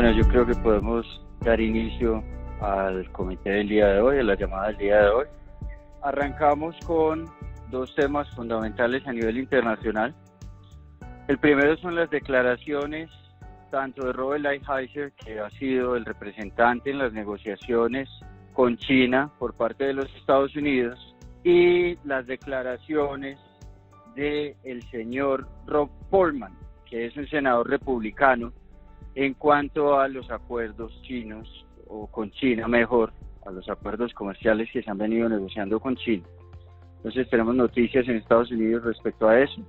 Bueno, yo creo que podemos dar inicio al comité del día de hoy, a la llamada del día de hoy. Arrancamos con dos temas fundamentales a nivel internacional. El primero son las declaraciones tanto de Robert Lighthizer, que ha sido el representante en las negociaciones con China por parte de los Estados Unidos, y las declaraciones del señor Ron Paul, que es un senador republicano, en cuanto a los acuerdos chinos, o con China mejor, a los acuerdos comerciales que se han venido negociando con China. Entonces tenemos noticias en Estados Unidos respecto a eso,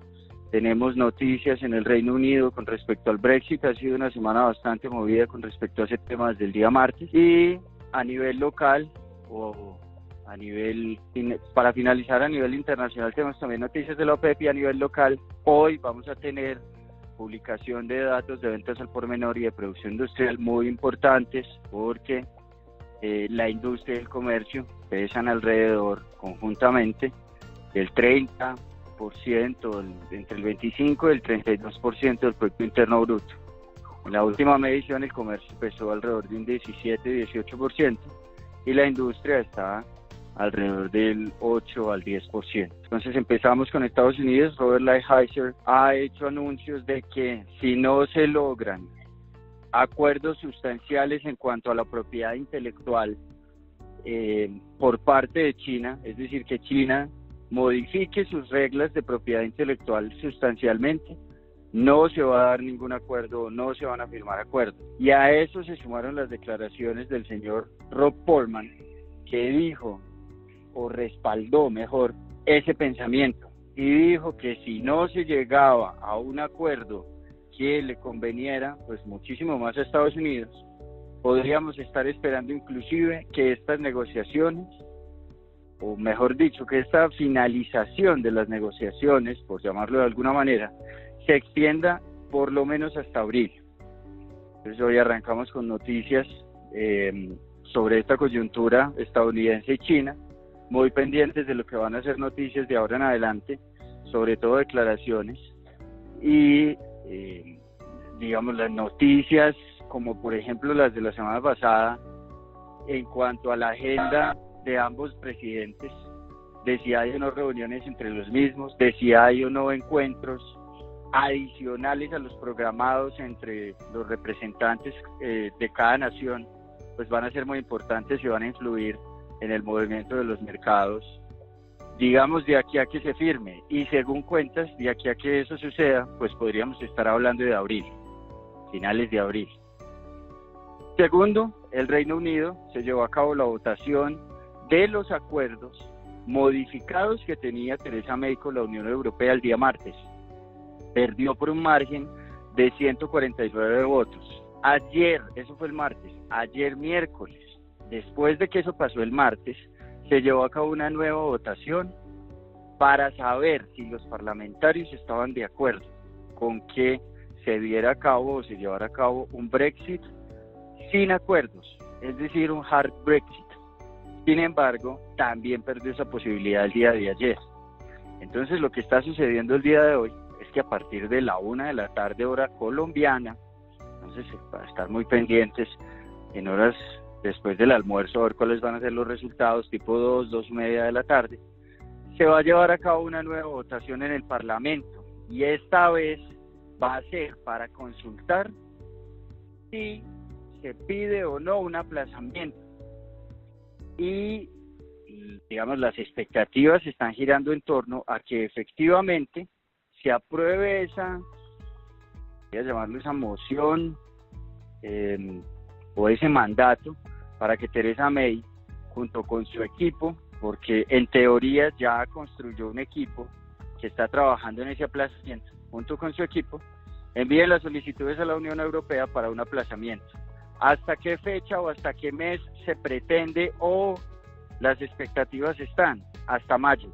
tenemos noticias en el Reino Unido con respecto al Brexit. Ha sido una semana bastante movida con respecto a ese tema desde el día martes, y a nivel local, o a nivel, para finalizar a nivel internacional, tenemos también noticias de la OPEP, y a nivel local, hoy vamos a tener publicación de datos de ventas al por menor y de producción industrial muy importantes, porque la industria y el comercio pesan alrededor conjuntamente del 30%, entre el 25% y el 32% del Producto Interno Bruto. En la última medición el comercio pesó alrededor de un 17-18% y la industria está alrededor del 8 al 10%. Entonces empezamos con Estados Unidos. Robert Lighthizer ha hecho anuncios de que si no se logran acuerdos sustanciales en cuanto a la propiedad intelectual por parte de China, es decir, que China modifique sus reglas de propiedad intelectual sustancialmente, no se va a dar ningún acuerdo, no se van a firmar acuerdos. Y a eso se sumaron las declaraciones del señor Rob Portman, que dijo, o respaldó mejor, ese pensamiento, y dijo que si no se llegaba a un acuerdo que le conveniera pues muchísimo más a Estados Unidos, podríamos estar esperando inclusive que estas negociaciones, o mejor dicho, que esta finalización de las negociaciones, por llamarlo de alguna manera, se extienda por lo menos hasta abril. Entonces hoy arrancamos con noticias sobre esta coyuntura estadounidense y China, muy pendientes de lo que van a ser noticias de ahora en adelante, sobre todo declaraciones, y digamos las noticias como por ejemplo las de la semana pasada en cuanto a la agenda de ambos presidentes, de si hay o no reuniones entre los mismos, de si hay o no encuentros adicionales a los programados entre los representantes de cada nación, pues van a ser muy importantes y van a influir en el movimiento de los mercados, digamos, de aquí a que se firme. Y según cuentas, de aquí a que eso suceda, pues podríamos estar hablando de abril, finales de abril. Segundo, el Reino Unido se llevó a cabo la votación de los acuerdos modificados que tenía Theresa May con la Unión Europea el día martes. Perdió por un margen de 149 votos. Ayer, eso fue el martes, ayer miércoles, después de que eso pasó el martes, se llevó a cabo una nueva votación para saber si los parlamentarios estaban de acuerdo con que se diera a cabo o se llevara a cabo un Brexit sin acuerdos, es decir, un hard Brexit. Sin embargo, también perdió esa posibilidad el día de ayer. Entonces, lo que está sucediendo el día de hoy es que a partir de la 1 de la tarde, hora colombiana, entonces para estar muy pendientes en horas después del almuerzo, a ver cuáles van a ser los resultados, tipo 2:30 de la tarde, se va a llevar a cabo una nueva votación en el Parlamento, y esta vez va a ser para consultar si se pide o no un aplazamiento. Y digamos, las expectativas están girando en torno a que efectivamente se apruebe esa, voy a llamarlo esa moción o ese mandato, para que Theresa May, junto con su equipo, porque en teoría ya construyó un equipo que está trabajando en ese aplazamiento, junto con su equipo, envíe las solicitudes a la Unión Europea para un aplazamiento. ¿Hasta qué fecha o hasta qué mes se pretende, o las expectativas están? Hasta mayo.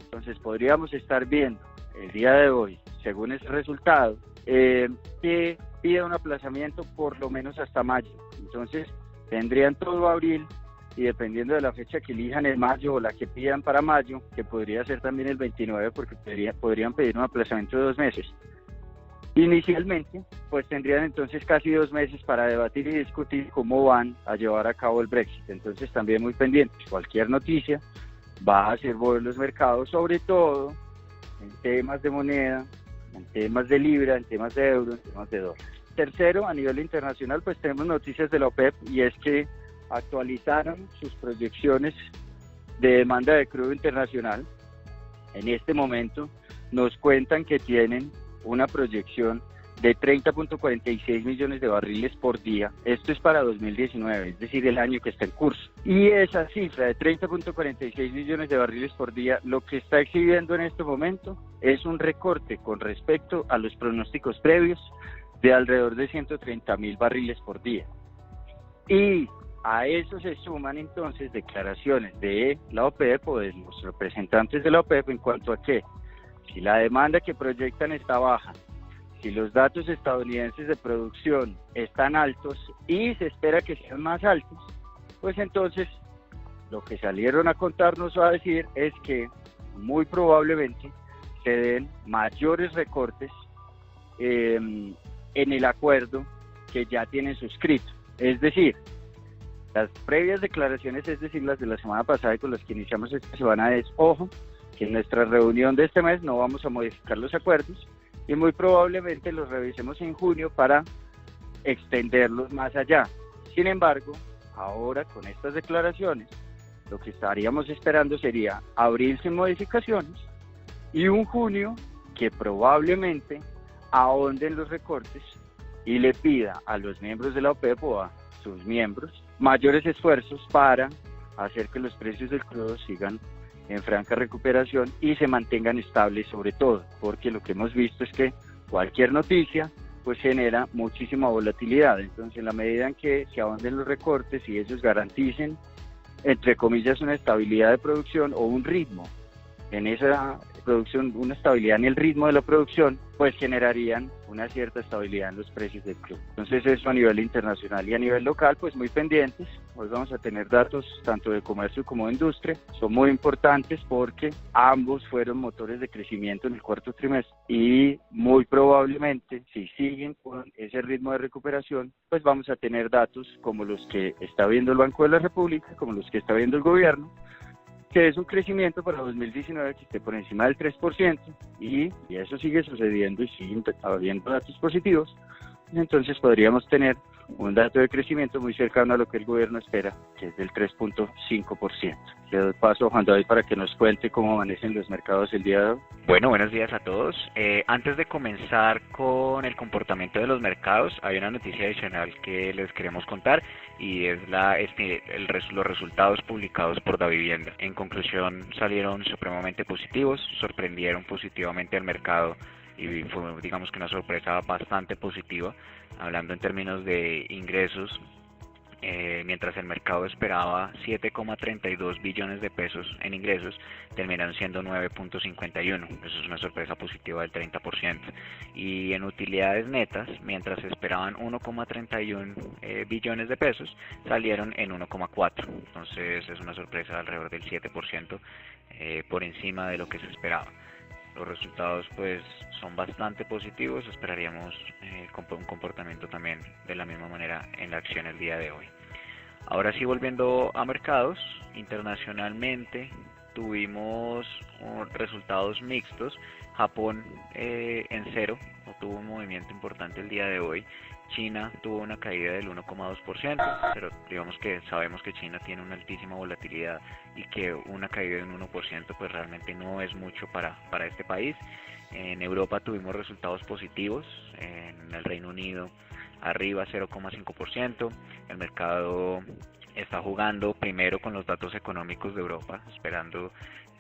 Entonces podríamos estar viendo el día de hoy, según ese resultado, que pida un aplazamiento por lo menos hasta mayo. Entonces tendrían todo abril, y dependiendo de la fecha que elijan en mayo o la que pidan para mayo, que podría ser también el 29, porque podrían pedir un aplazamiento de 2 meses, Inicialmente, pues tendrían entonces casi 2 meses para debatir y discutir cómo van a llevar a cabo el Brexit. Entonces también muy pendientes, cualquier noticia va a hacer mover los mercados, sobre todo en temas de moneda, en temas de libra, en temas de euro, en temas de dólar. Tercero, a nivel internacional, pues tenemos noticias de la OPEP y es que actualizaron sus proyecciones de demanda de crudo internacional. En este momento nos cuentan que tienen una proyección de 30.46 millones de barriles por día. Esto es para 2019, es decir, el año que está en curso. Y esa cifra de 30.46 millones de barriles por día, lo que está exhibiendo en este momento es un recorte con respecto a los pronósticos previos de alrededor de 130.000 barriles por día. Y a eso se suman entonces declaraciones de la OPEP o de los representantes de la OPEP en cuanto a que si la demanda que proyectan está baja, si los datos estadounidenses de producción están altos y se espera que sean más altos, pues entonces lo que salieron a contarnos o a decir es que muy probablemente se den mayores recortes en el acuerdo que ya tienen suscrito. Es decir, las previas declaraciones, es decir, las de la semana pasada y con las que iniciamos esta semana es, ojo, que en nuestra reunión de este mes no vamos a modificar los acuerdos y muy probablemente los revisemos en junio para extenderlos más allá. Sin embargo, ahora con estas declaraciones, lo que estaríamos esperando sería abril sin modificaciones y un junio que probablemente ahonden los recortes y le pida a los miembros de la OPEP o a sus miembros mayores esfuerzos para hacer que los precios del crudo sigan en franca recuperación y se mantengan estables, sobre todo porque lo que hemos visto es que cualquier noticia pues genera muchísima volatilidad. Entonces, en la medida en que se ahonden los recortes y ellos garanticen, entre comillas, una estabilidad de producción o un ritmo en esa producción, una estabilidad en el ritmo de la producción, pues generarían una cierta estabilidad en los precios del crudo. Entonces eso a nivel internacional y a nivel local, pues muy pendientes. Hoy vamos a tener datos tanto de comercio como de industria. Son muy importantes porque ambos fueron motores de crecimiento en el cuarto trimestre y muy probablemente, si siguen con ese ritmo de recuperación, pues vamos a tener datos como los que está viendo el Banco de la República, como los que está viendo el gobierno, que es un crecimiento para 2019 que esté por encima del 3% y eso sigue sucediendo y siguen habiendo datos positivos, entonces podríamos tener un dato de crecimiento muy cercano a lo que el gobierno espera, que es del 3.5%. Le doy paso a Juan David para que nos cuente cómo amanecen los mercados el día de hoy. Bueno, buenos días a todos. Antes de comenzar con el comportamiento de los mercados, hay una noticia adicional que les queremos contar y es los resultados publicados por Davivienda. En conclusión, salieron supremamente positivos, sorprendieron positivamente al mercado y fue, digamos que una sorpresa bastante positiva, hablando en términos de ingresos. Mientras el mercado esperaba 7,32 billones de pesos en ingresos, terminaron siendo 9.51. Eso es una sorpresa positiva del 30%. Y en utilidades netas, mientras esperaban 1,31 billones de pesos, salieron en 1,4. Entonces es una sorpresa alrededor del 7% por encima de lo que se esperaba. Los resultados pues son bastante positivos, esperaríamos un comportamiento también de la misma manera en la acción el día de hoy. Ahora sí, volviendo a mercados, internacionalmente tuvimos resultados mixtos. Japón en cero, no tuvo un movimiento importante el día de hoy. China tuvo una caída del 1,2%, pero digamos que sabemos que China tiene una altísima volatilidad y que una caída de un 1% pues realmente no es mucho para este país. En Europa tuvimos resultados positivos, en el Reino Unido arriba 0,5%, el mercado está jugando primero con los datos económicos de Europa, esperando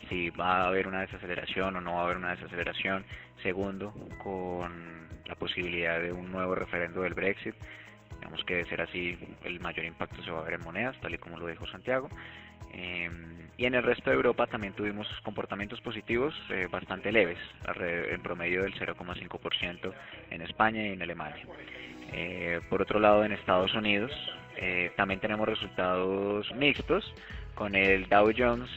si va a haber una desaceleración o no va a haber una desaceleración. Segundo, con la posibilidad de un nuevo referendo del Brexit. Digamos que de ser así, el mayor impacto se va a ver en monedas, tal y como lo dijo Santiago. Y en el resto de Europa también tuvimos comportamientos positivos bastante leves, en promedio del 0,5% en España y en Alemania. Por otro lado, en Estados Unidos también tenemos resultados mixtos. con el Dow Jones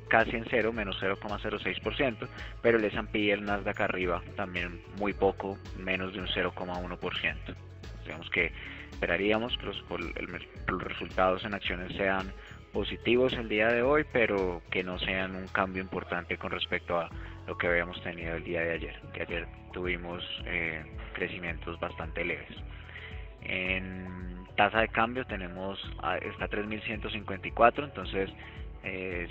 casi en cero, menos 0,06%, pero el S&P y el Nasdaq arriba también muy poco, menos de un 0,1%. Digamos que esperaríamos que los resultados en acciones sean positivos el día de hoy, pero que no sean un cambio importante con respecto a lo que habíamos tenido el día de ayer, que ayer tuvimos crecimientos bastante leves. En tasa de cambio tenemos está 3.154, entonces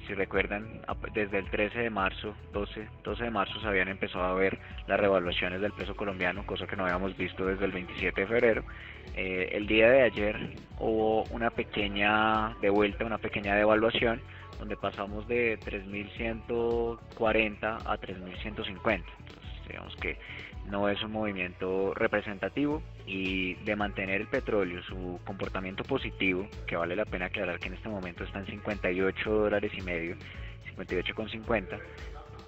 si recuerdan, desde el 13 de marzo, 12 de marzo se habían empezado a ver las revaluaciones del peso colombiano, cosa que no habíamos visto desde el 27 de febrero. El día de ayer hubo una pequeña devaluación, donde pasamos de 3.140 a 3.150. Entonces, digamos que no es un movimiento representativo, y de mantener el petróleo su comportamiento positivo, que vale la pena aclarar que en este momento está en $58.50, 58,50,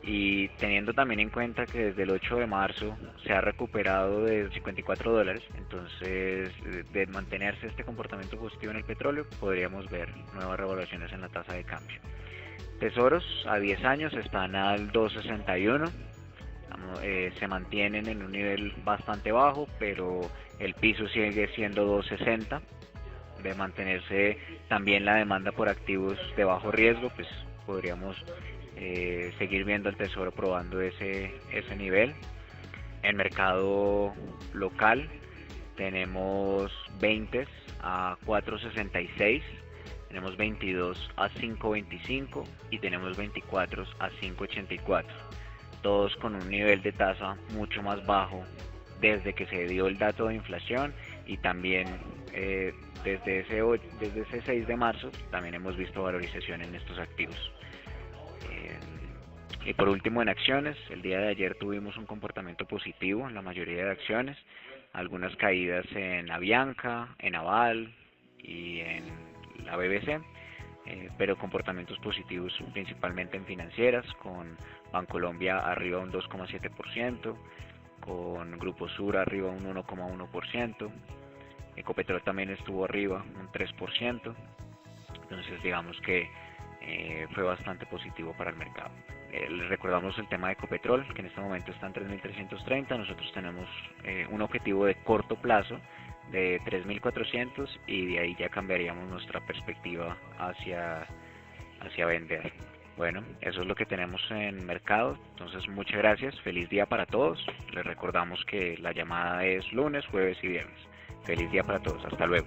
y teniendo también en cuenta que desde el 8 de marzo se ha recuperado de $54, entonces de mantenerse este comportamiento positivo en el petróleo podríamos ver nuevas revaluaciones en la tasa de cambio. Tesoros a 10 años están al 2.61, se mantienen en un nivel bastante bajo, pero el piso sigue siendo 2.60. De mantenerse también la demanda por activos de bajo riesgo, pues podríamos seguir viendo el Tesoro probando ese nivel. En mercado local tenemos 20 a 4.66, tenemos 22 a 5.25 y tenemos 24 a 5.84, todos con un nivel de tasa mucho más bajo desde que se dio el dato de inflación, y también desde ese 6 de marzo también hemos visto valorización en estos activos. Y por último, en acciones, el día de ayer tuvimos un comportamiento positivo en la mayoría de acciones, algunas caídas en Avianca, en Aval y en la BBC, pero comportamientos positivos principalmente en financieras, con Bancolombia arriba un 2,7%, con Grupo Sur arriba un 1,1%, Ecopetrol también estuvo arriba un 3%, entonces digamos que fue bastante positivo para el mercado. Les recordamos el tema de Ecopetrol, que en este momento está en 3.330, nosotros tenemos un objetivo de corto plazo de 3.400, y de ahí ya cambiaríamos nuestra perspectiva hacia vender. Bueno, eso es lo que tenemos en mercado. Entonces, muchas gracias, feliz día para todos. Les recordamos que la llamada es lunes, jueves y viernes. Feliz día para todos, hasta luego.